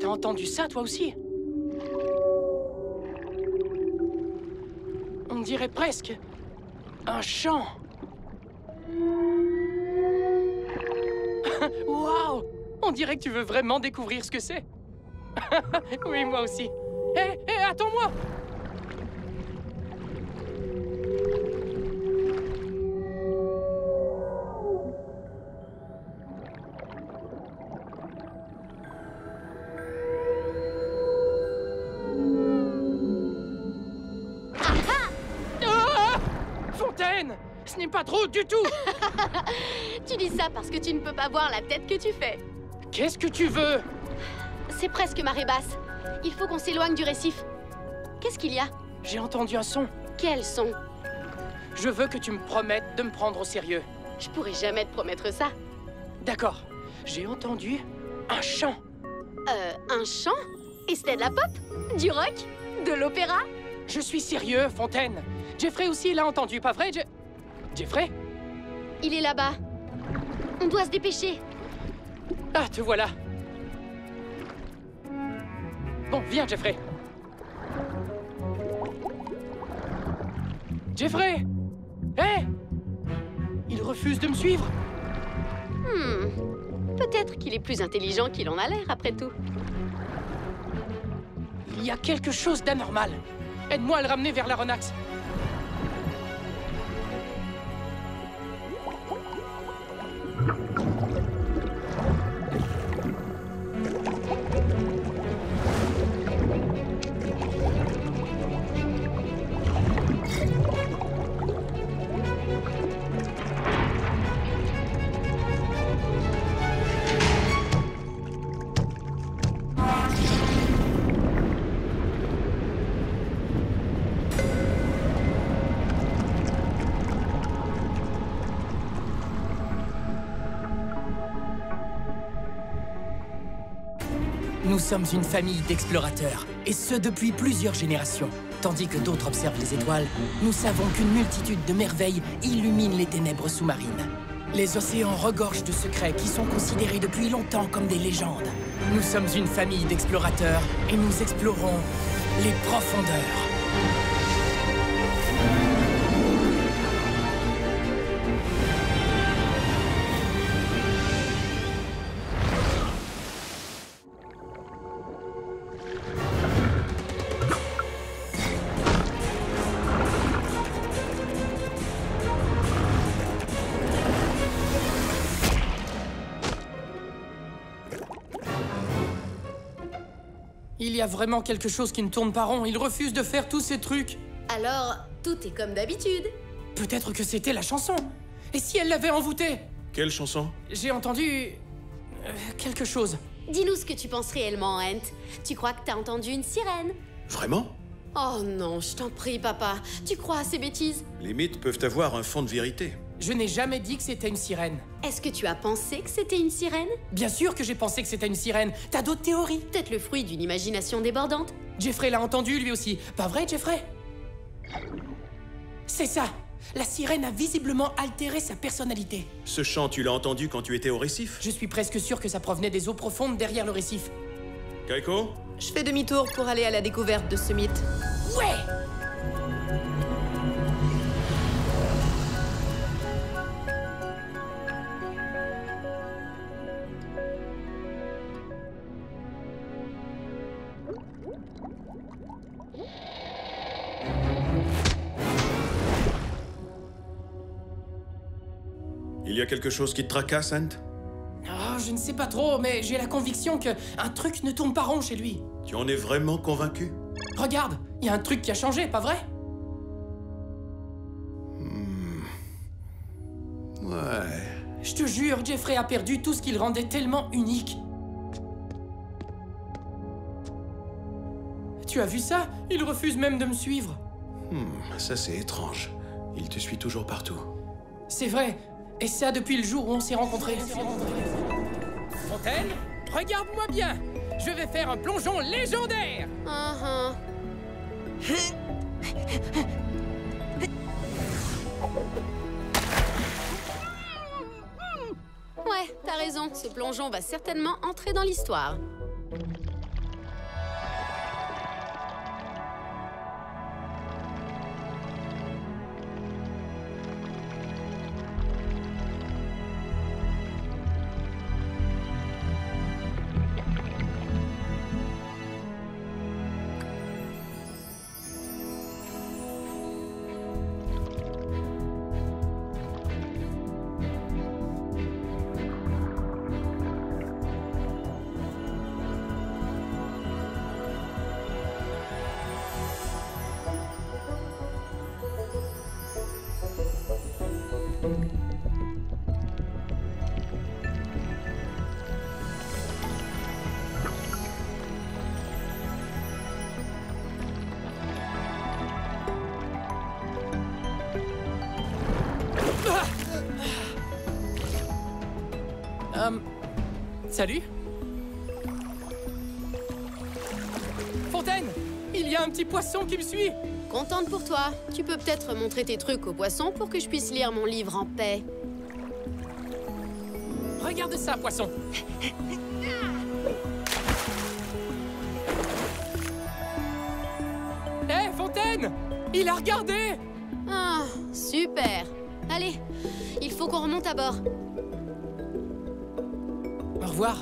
T'as entendu ça, toi aussi? On dirait presque un chant. Waouh! On dirait que tu veux vraiment découvrir ce que c'est. Oui, moi aussi. Hé, attends-moi! Fontaine! Ce n'est pas trop du tout! Tu dis ça parce que tu ne peux pas voir la tête que tu fais. Qu'est-ce que tu veux? C'est presque marée basse. Il faut qu'on s'éloigne du récif. Qu'est-ce qu'il y a? J'ai entendu un son. Quel son? Je veux que tu me promettes de me prendre au sérieux. Je pourrais jamais te promettre ça. D'accord. J'ai entendu un chant. Un chant? Et c'était de la pop? Du rock? De l'opéra? Je suis sérieux, Fontaine. Jeffrey aussi l'a entendu, pas vrai, Jeffrey? Il est là-bas. On doit se dépêcher. Ah, te voilà. Bon, viens, Jeffrey. Jeffrey! Hé! Il refuse de me suivre. Peut-être qu'il est plus intelligent qu'il en a l'air, après tout. Il y a quelque chose d'anormal. Aide-moi à le ramener vers l'aéronax. Nous sommes une famille d'explorateurs, et ce depuis plusieurs générations. Tandis que d'autres observent les étoiles, nous savons qu'une multitude de merveilles illumine les ténèbres sous-marines. Les océans regorgent de secrets qui sont considérés depuis longtemps comme des légendes. Nous sommes une famille d'explorateurs, et nous explorons les profondeurs. Il y a vraiment quelque chose qui ne tourne pas rond. Il refuse de faire tous ces trucs. Alors, tout est comme d'habitude. Peut-être que c'était la chanson. Et si elle l'avait envoûté? Quelle chanson? J'ai entendu... quelque chose. Dis-nous ce que tu penses réellement, Ant. Tu crois que t'as entendu une sirène? Vraiment? Oh non, je t'en prie, papa. Tu crois à ces bêtises? Les mythes peuvent avoir un fond de vérité. Je n'ai jamais dit que c'était une sirène. Est-ce que tu as pensé que c'était une sirène? Bien sûr que j'ai pensé que c'était une sirène. T'as d'autres théories? Peut-être le fruit d'une imagination débordante? Jeffrey l'a entendu, lui aussi. Pas vrai, Jeffrey? C'est ça. La sirène a visiblement altéré sa personnalité. Ce chant, tu l'as entendu quand tu étais au récif? Je suis presque sûr que ça provenait des eaux profondes derrière le récif. Kaiko? Je fais demi-tour pour aller à la découverte de ce mythe. Ouais! Il y a quelque chose qui te tracasse, Ant? Oh, je ne sais pas trop, mais j'ai la conviction que un truc ne tourne pas rond chez lui. Tu en es vraiment convaincu? Regarde, il y a un truc qui a changé, pas vrai? Ouais... Je te jure, Jeffrey a perdu tout ce qui le rendait tellement unique. Tu as vu ça? Il refuse même de me suivre. Ça c'est étrange. Il te suit toujours partout. C'est vrai. Et ça depuis le jour où on s'est rencontrés. Fontaine, regarde-moi bien. Je vais faire un plongeon légendaire. Ouais, t'as raison. Ce plongeon va certainement entrer dans l'histoire. Salut. Fontaine, il y a un petit poisson qui me suit. Contente pour toi. Tu peux peut-être montrer tes trucs au poisson pour que je puisse lire mon livre en paix. Regarde ça, poisson. Hé, Fontaine! Il a regardé! Ah, super. Allez, il faut qu'on remonte à bord. Au revoir.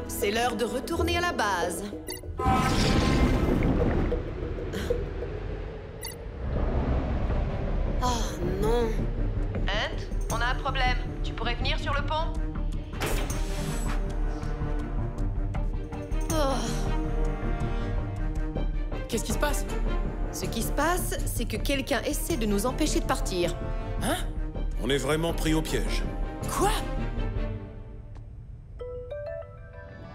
C'est l'heure de retourner à la base. Oh non. Ant, on a un problème. Tu pourrais venir sur le pont? Oh. Qu'est-ce qui se passe? Ce qui se passe, c'est que quelqu'un essaie de nous empêcher de partir. Hein? On est vraiment pris au piège. Quoi?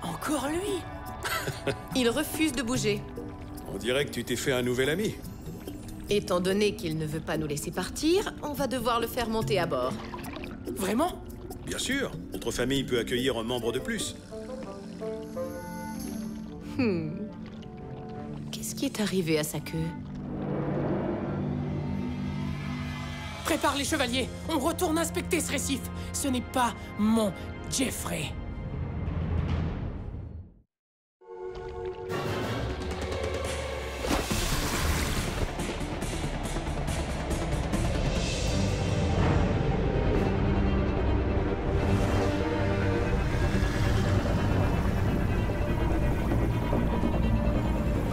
Encore lui? Il refuse de bouger. On dirait que tu t'es fait un nouvel ami. Étant donné qu'il ne veut pas nous laisser partir, on va devoir le faire monter à bord. Vraiment? Bien sûr, notre famille peut accueillir un membre de plus. Qu'est-ce qui est arrivé à sa queue? Prépare les chevaliers, on retourne inspecter ce récif. Ce n'est pas mon Jeffrey.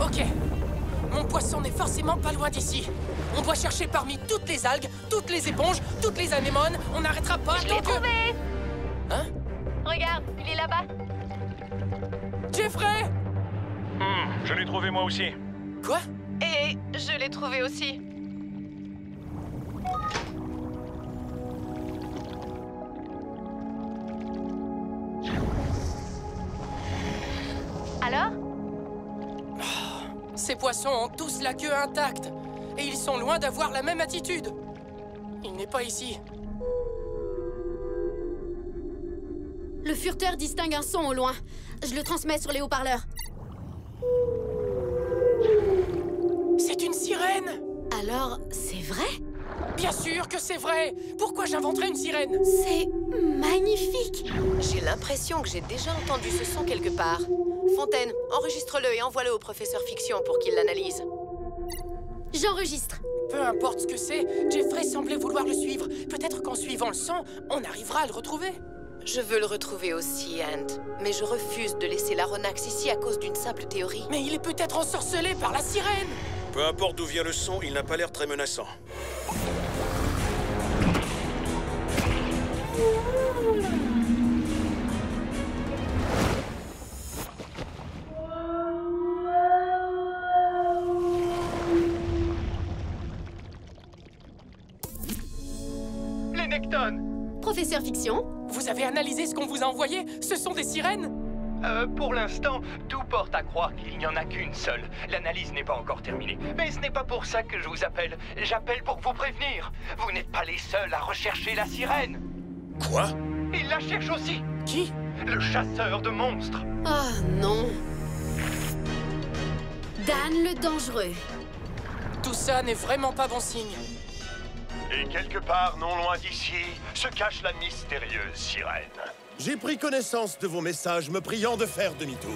Ok, mon poisson n'est forcément pas loin d'ici. On doit chercher parmi toutes les algues, toutes les éponges, toutes les anémones. On n'arrêtera pas Je tant l'ai que... trouvé! Hein? Regarde, il est là-bas. Jeffrey! Je l'ai trouvé moi aussi. Quoi? Et je l'ai trouvé aussi. Alors? Ces poissons ont tous la queue intacte. Et ils sont loin d'avoir la même attitude. Il n'est pas ici. Le furteur distingue un son au loin. Je le transmets sur les haut-parleurs. C'est une sirène! Alors, c'est vrai? Bien sûr que c'est vrai! Pourquoi j'inventerais une sirène? C'est magnifique! J'ai l'impression que j'ai déjà entendu ce son quelque part. Fontaine, enregistre-le et envoie-le au professeur Fiction pour qu'il l'analyse. J'enregistre. Peu importe ce que c'est, Jeffrey semblait vouloir le suivre. Peut-être qu'en suivant le son, on arrivera à le retrouver. Je veux le retrouver aussi, Ant. Mais je refuse de laisser l'Aronnax ici à cause d'une simple théorie. Mais il est peut-être ensorcelé par la sirène! Peu importe d'où vient le son, il n'a pas l'air très menaçant. Les Nectones! Professeur Fiction? Vous avez analysé ce qu'on vous a envoyé? Ce sont des sirènes? Pour l'instant, tout porte à croire qu'il n'y en a qu'une seule. L'analyse n'est pas encore terminée. Mais ce n'est pas pour ça que je vous appelle. J'appelle pour vous prévenir. Vous n'êtes pas les seuls à rechercher la sirène. Quoi? Il la cherche aussi. Qui? Le chasseur de monstres. Ah non. Dan le dangereux. Tout ça n'est vraiment pas bon signe. Et quelque part, non loin d'ici, se cache la mystérieuse sirène. J'ai pris connaissance de vos messages me priant de faire demi-tour.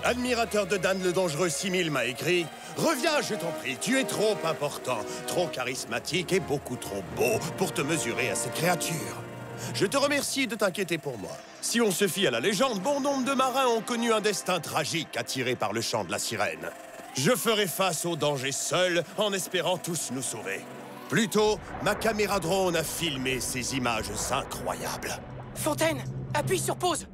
Admirateur de Dan le Dangereux 6000 m'a écrit « Reviens, je t'en prie, tu es trop important, trop charismatique et beaucoup trop beau pour te mesurer à cette créature. Je te remercie de t'inquiéter pour moi. Si on se fie à la légende, bon nombre de marins ont connu un destin tragique attiré par le chant de la sirène. Je ferai face au danger seul en espérant tous nous sauver. Plus tôt, ma caméra drone a filmé ces images incroyables. Fontaine, appuie sur pause.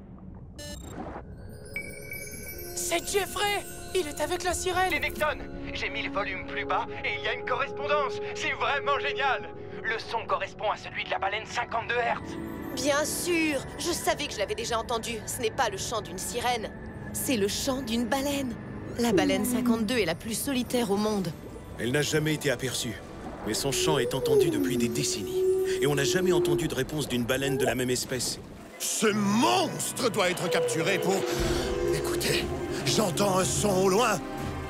C'est Jeffrey! Il est avec la sirène! Les Nectones, j'ai mis le volume plus bas et il y a une correspondance. C'est vraiment génial. Le son correspond à celui de la baleine 52 Hz. Bien sûr! Je savais que je l'avais déjà entendu. Ce n'est pas le chant d'une sirène. C'est le chant d'une baleine. La baleine 52 est la plus solitaire au monde. Elle n'a jamais été aperçue, mais son chant est entendu depuis des décennies. Et on n'a jamais entendu de réponse d'une baleine de la même espèce. Ce monstre doit être capturé pour... Écoutez, j'entends un son au loin.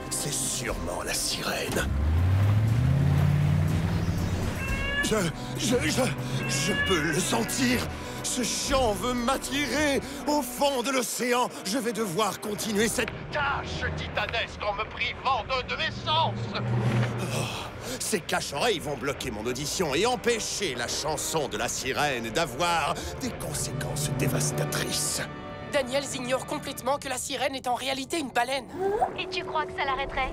C'est sûrement la sirène. Je peux le sentir. Ce chant veut m'attirer au fond de l'océan. Je vais devoir continuer cette tâche titanesque en me privant d'un de mes sens. Oh, ces cache-oreilles vont bloquer mon audition et empêcher la chanson de la sirène d'avoir des conséquences dévastatrices. Daniels ignore complètement que la sirène est en réalité une baleine. Et tu crois que ça l'arrêterait?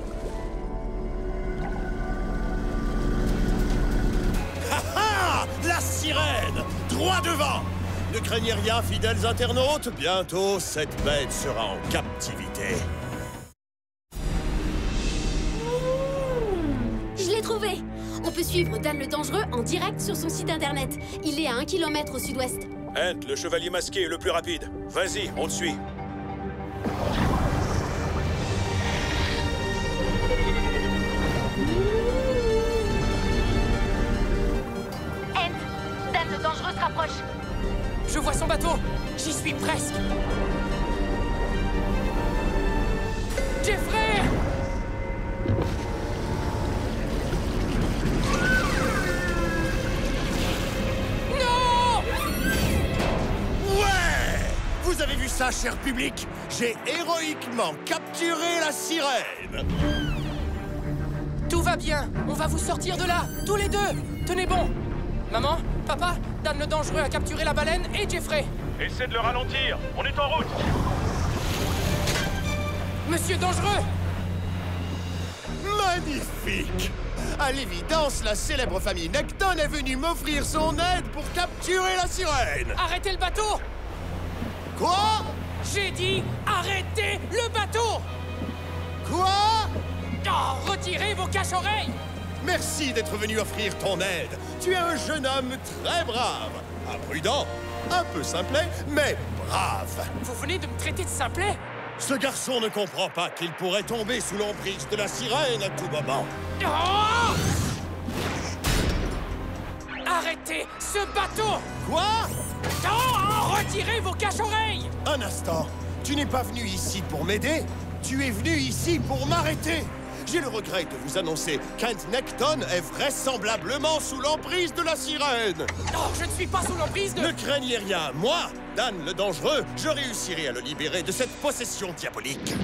Ah! La sirène! Droit devant! Ne craignez rien, fidèles internautes, bientôt cette bête sera en captivité. Je l'ai trouvé! On peut suivre Dan le Dangereux en direct sur son site internet. Il est à 1 km au sud-ouest. Ant, le chevalier masqué est le plus rapide. Vas-y, on te suit. Ant, Dan le Dangereux se rapproche. Je vois son bateau. J'y suis presque. Jeffrey! Non! Ouais! Vous avez vu ça, cher public? J'ai héroïquement capturé la sirène! Tout va bien. On va vous sortir de là, tous les deux. Tenez bon. Maman, papa, Dan le Dangereux a capturé la baleine et Jeffrey. Essaie de le ralentir, on est en route. Monsieur Dangereux! Magnifique! À l'évidence, la célèbre famille Necton est venue m'offrir son aide pour capturer la sirène! Arrêtez le bateau! Quoi? J'ai dit arrêtez le bateau! Quoi? Oh, retirez vos cache-oreilles! Merci d'être venu offrir ton aide. Tu es un jeune homme très brave. Imprudent, un peu simplet, mais brave. Vous venez de me traiter de simplet? Ce garçon ne comprend pas qu'il pourrait tomber sous l'emprise de la sirène à tout moment. Oh! Arrêtez ce bateau! Quoi? Oh! Retirez vos cache-oreilles! Un instant. Tu n'es pas venu ici pour m'aider. Tu es venu ici pour m'arrêter. J'ai le regret de vous annoncer qu'Ant Necton est vraisemblablement sous l'emprise de la sirène. Oh, je ne suis pas sous l'emprise de... Ne craignez rien, moi, Dan le Dangereux, je réussirai à le libérer de cette possession diabolique.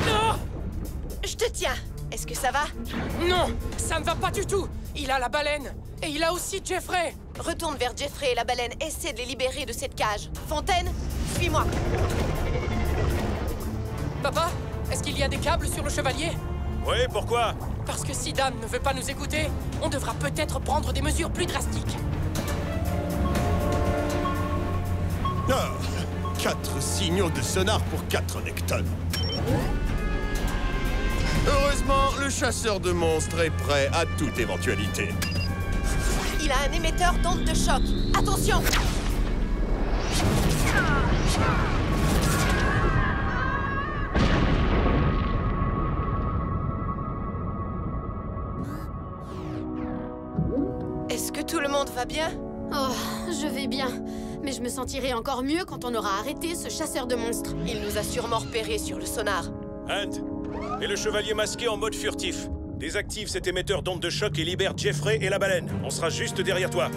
Non! Je te tiens. Est-ce que ça va? Non, ça ne va pas du tout. Il a la baleine. Et il a aussi Jeffrey. Retourne vers Jeffrey et la baleine. Essaie de les libérer de cette cage. Fontaine, suis-moi. Papa, est-ce qu'il y a des câbles sur le chevalier? Oui, pourquoi? Parce que si Dan ne veut pas nous écouter, on devra peut-être prendre des mesures plus drastiques. Ah, 4 signaux de sonar pour 4 Necton. Heureusement, le chasseur de monstres est prêt à toute éventualité. Il a un émetteur d'onde de choc. Attention! Est-ce que tout le monde va bien? Oh, je vais bien. Mais je me sentirai encore mieux quand on aura arrêté ce chasseur de monstres. Il nous a sûrement repérés sur le sonar. Ant, et le chevalier masqué en mode furtif. Désactive cet émetteur d'onde de choc et libère Jeffrey et la baleine. On sera juste derrière toi.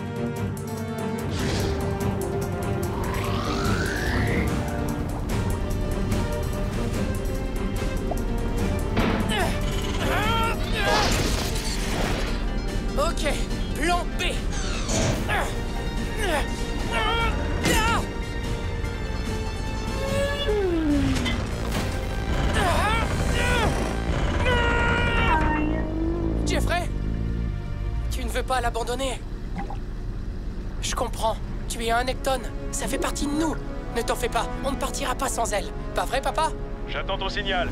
Ok, plan B. Jeffrey, tu ne veux pas l'abandonner. Je comprends. Tu es un Necton. Ça fait partie de nous. Ne t'en fais pas. On ne partira pas sans elle. Pas vrai, papa? J'attends ton signal.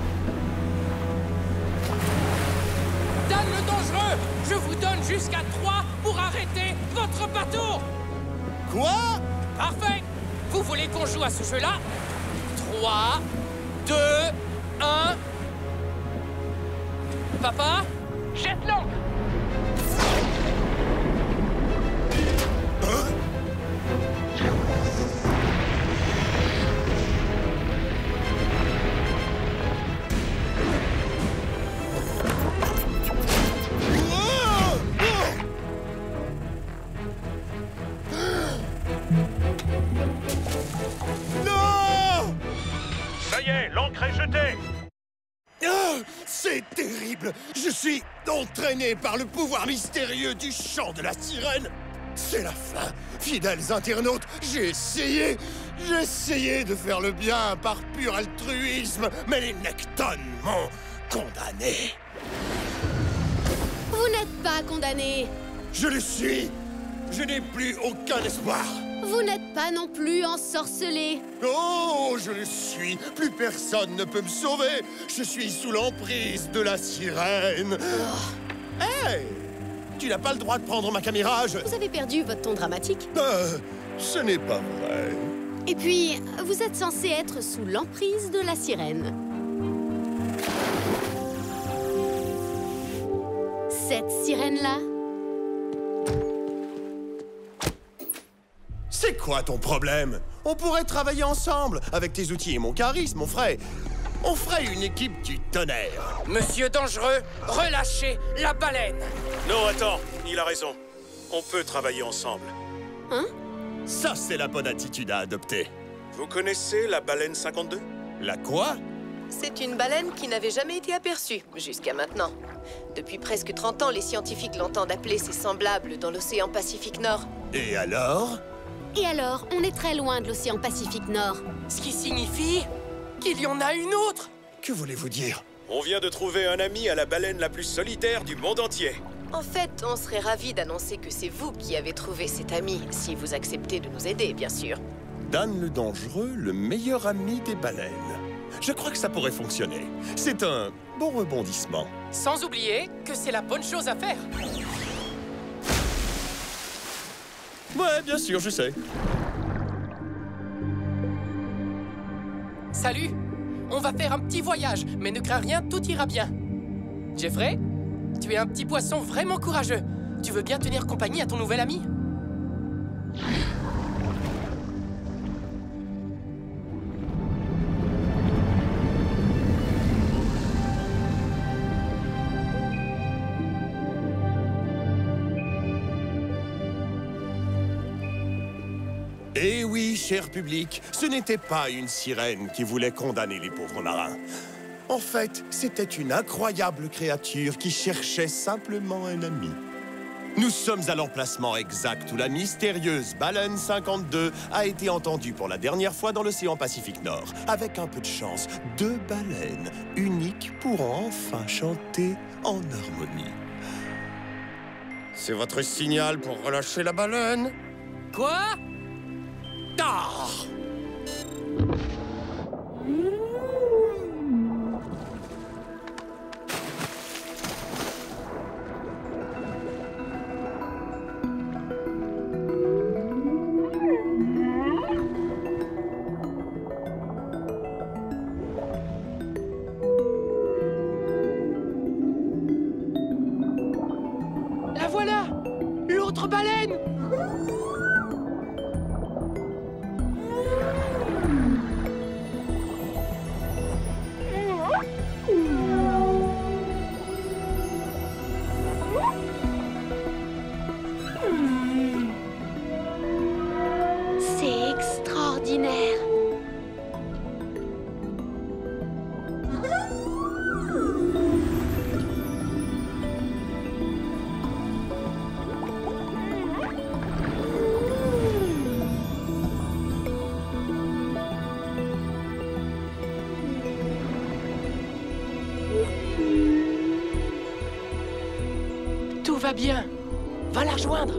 Dan le Dangereux, je vous donne jusqu'à 3 pour arrêter votre bateau. Quoi? Parfait. Vous voulez qu'on joue à ce jeu-là? 3, 2, 1... Papa? Jette l'encre! Ça y est, l'encre est jetée! Ah, c'est terrible! Je suis entraîné par le pouvoir mystérieux du chant de la sirène! C'est la fin! Fidèles internautes, j'ai essayé de faire le bien par pur altruisme, mais les Nectons m'ont condamné! Vous n'êtes pas condamné. Je le suis! Je n'ai plus aucun espoir! Vous n'êtes pas non plus ensorcelé. Oh, je le suis! Plus personne ne peut me sauver! Je suis sous l'emprise de la sirène! Hey! Tu n'as pas le droit de prendre ma caméra, Vous avez perdu votre ton dramatique. Ce n'est pas vrai. Et puis, vous êtes censé être sous l'emprise de la sirène. Cette sirène-là, C'est quoi ton problème? On pourrait travailler ensemble. Avec tes outils et mon charisme, on ferait une équipe du tonnerre. Monsieur Dangereux, relâchez la baleine! Non, attends, il a raison. On peut travailler ensemble. Ça, c'est la bonne attitude à adopter. Vous connaissez la baleine 52? La quoi? C'est une baleine qui n'avait jamais été aperçue, jusqu'à maintenant. Depuis presque 30 ans, les scientifiques l'entendent appeler ses semblables dans l'océan Pacifique Nord. Et alors? et alors, on est très loin de l'océan Pacifique Nord. Ce qui signifie qu'il y en a une autre. Que voulez-vous dire? On vient de trouver un ami à la baleine la plus solitaire du monde entier. En fait, on serait ravis d'annoncer que c'est vous qui avez trouvé cet ami, si vous acceptez de nous aider, bien sûr. Dan le Dangereux, le meilleur ami des baleines. Je crois que ça pourrait fonctionner. C'est un bon rebondissement. Sans oublier que c'est la bonne chose à faire. Ouais, bien sûr, je sais. Salut. On va faire un petit voyage, mais ne crains rien, tout ira bien. Jeffrey, tu es un petit poisson vraiment courageux. Tu veux bien tenir compagnie à ton nouvel ami? Eh oui, cher public, ce n'était pas une sirène qui voulait condamner les pauvres marins. En fait, c'était une incroyable créature qui cherchait simplement un ami. Nous sommes à l'emplacement exact où la mystérieuse baleine 52 a été entendue pour la dernière fois dans l'océan Pacifique Nord. Avec un peu de chance, 2 baleines uniques pourront enfin chanter en harmonie. C'est votre signal pour relâcher la baleine? Quoi? Ah! La voilà! L'autre baleine! C'est extraordinaire. Tout va bien. Va la rejoindre.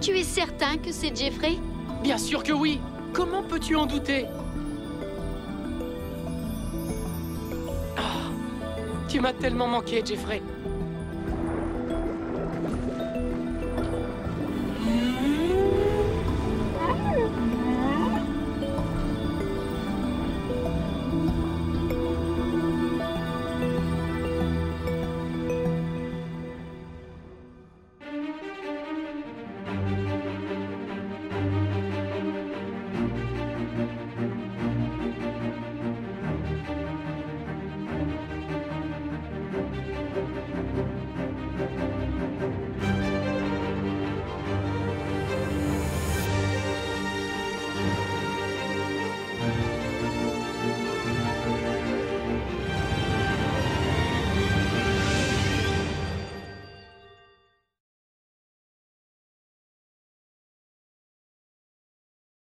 Tu es certain que c'est Jeffrey? Bien sûr que oui. Comment peux-tu en douter? Ah, tu m'as tellement manqué, Jeffrey.